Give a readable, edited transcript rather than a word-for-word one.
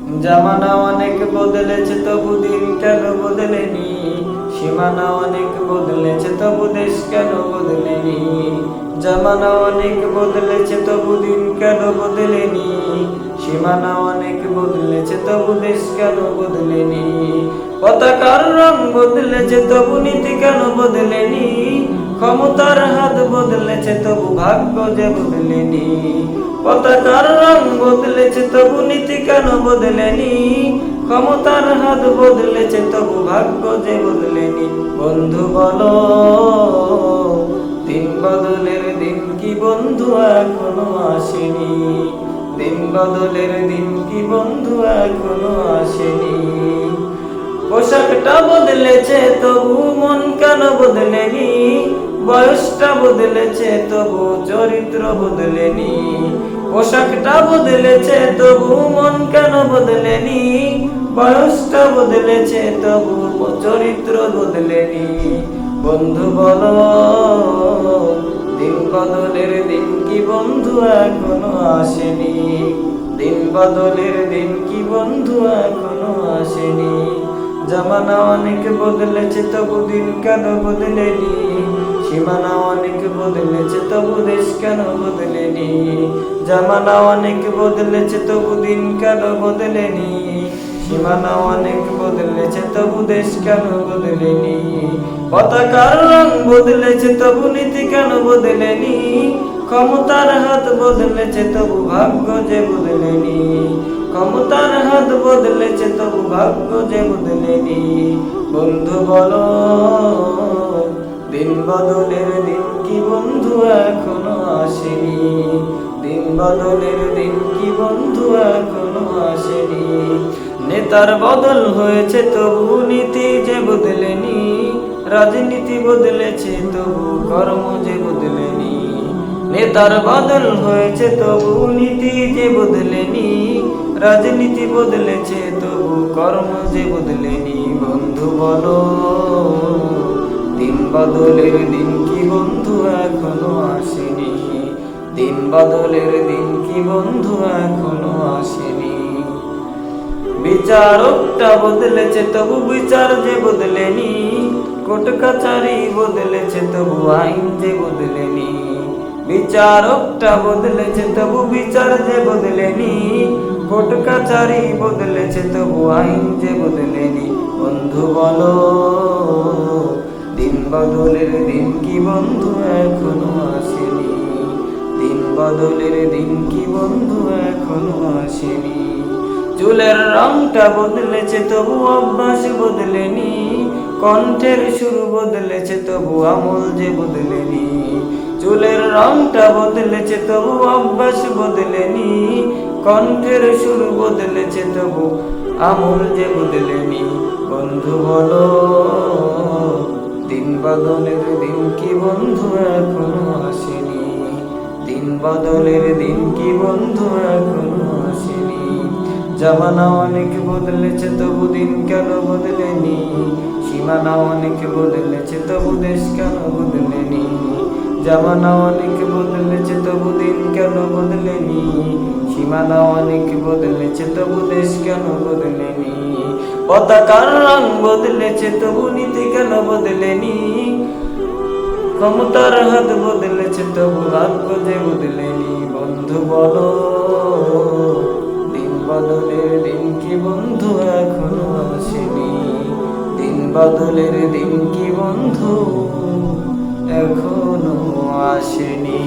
জামানা অনেক বদলেছে তবু দিন কেন বদলেনি, সীমানা অনেক বদলেছে তবু দেশ কেন বদলেনি। জামানা অনেক বদলেছে তবু দিন কেন বদলেনি, সীমানা অনেক বদলেছে তবু দেশ কেন বদলেনি। পতাকার রং বদলেছে তবু নীতি কেন বদলেনি, ক্ষমতার হাত বদলেছে তবু ভাগ্য যে বদলেনি। পতাকার রং বদলেছে তবু নীতি কেন বদলেনি, ক্ষমতার হাত বদলেছে তবু ভাগ্য যে বদলেনি। বন্ধু বলো, দিন বদলের দিন কি বন্ধু এখনো আসেনি, দিন বদলের দিন কি বন্ধু এখনো আসেনি। পোশাকটা বদলেছে তবু মন কেন বদলেনি, বয়সটা বদলেছে তবু চরিত্র বদলেনি। পোশাকটা বদলেছে তবু মন কেন বদলেনি, বয়সটা বদলেছে তবু চরিত্র বদলেনি। বন্ধু বলো, দিন বদলের দিন কি বন্ধু এখনো আসেনি, দিন বদলের দিন কি বন্ধু এখনো আসেনি। জামানা অনেক বদলেছে তবু দিন কেন বদলেনি, সীমানা অনেক বদলেছে তবু দেশ কেন বদলেনি। জামানা অনেক বদলেছে তবু দিন কেন বদলেনি, সীমানা অনেক বদলেছে তবু দেশ কেন বদলেনি। পতাকার রং বদলেছে তবু নীতি কেন বদলেনি, ক্ষমতার হাত বদলেছে তবু ভাগ্য যে বদলেনি। ক্ষমতার হাত বদলেছে তবু ভাগ্য যে বদলেনি। বন্ধু বলো, দিন বদলের দিন কি বন্ধু এখনো আসেনি, দিন বদলের দিন কি বন্ধু এখনো আসেনি। নেতার বদল হয়েছে তবু নীতি যে বদলেনি, রাজনীতি বদলেছে তবু কর্ম যে বদলেনি। নেতার বদল হয়েছে তবু নীতি যে বদলেনি, রাজনীতি বদলেছে তবু কর্ম যে বদলেনি। বন্ধু বলো, দিন বদলের দিন কি বন্ধু এখনো আসেনি, দিন বদলের দিন কি বন্ধু এখনো আসেনি। বিচারকটা বদলেছে তবু বিচার যে বদলেনি, কোর্ট কাচারি বদলেছে তবু আইন যে বদলেনি। বিচারকটা বদলেছে তবু বিচার যে বদলেনি, কোর্ট কাচারি বদলেছে তবু আইন যে বদলেনি। বন্ধু বলো, দিন বদলের দিন কি বন্ধু এখনো আসেনি, দিন বদলের দিন কি বন্ধু এখনো আসেনি। চুলের রংটা বদলেছে তবু অভ্যাস বদলেনি, কণ্ঠের সুর বদলেছে তবু আমল যে বদলেনি। চুলের রংটা বদলেছে তবু অভ্যাস বদলেনি, কণ্ঠের সুর বদলেছে তবু আমল যে বদলেনি। বন্ধু বলো, দিন বদলের দিন কি বন্ধু এখনো আসেনি, দিন বদলের দিন কি বন্ধু এখনো আসেনি। জামানা অনেক বদলেছে তবু দিন কেন বদলেনি, সীমানা অনেক বদলেছে তবু দেশ কেন বদলেনি। জামানা অনেক বদলেছে তবু দিন কেন বদলেনি, সীমানা অনেক বদলেছে তবু দেশ কেন বদলেনি। পতাকার রং বদলেছে তবু নীতি কেন বদলেনি, ক্ষমতার হাত বদলেছে তবু ভাগ্য যে বদলেনি। বন্ধু বলো, দিন বদলের দিন কি বন্ধু এখনো আসেনি, দিন বদলের দিন কি বন্ধু এখনো আসেনি।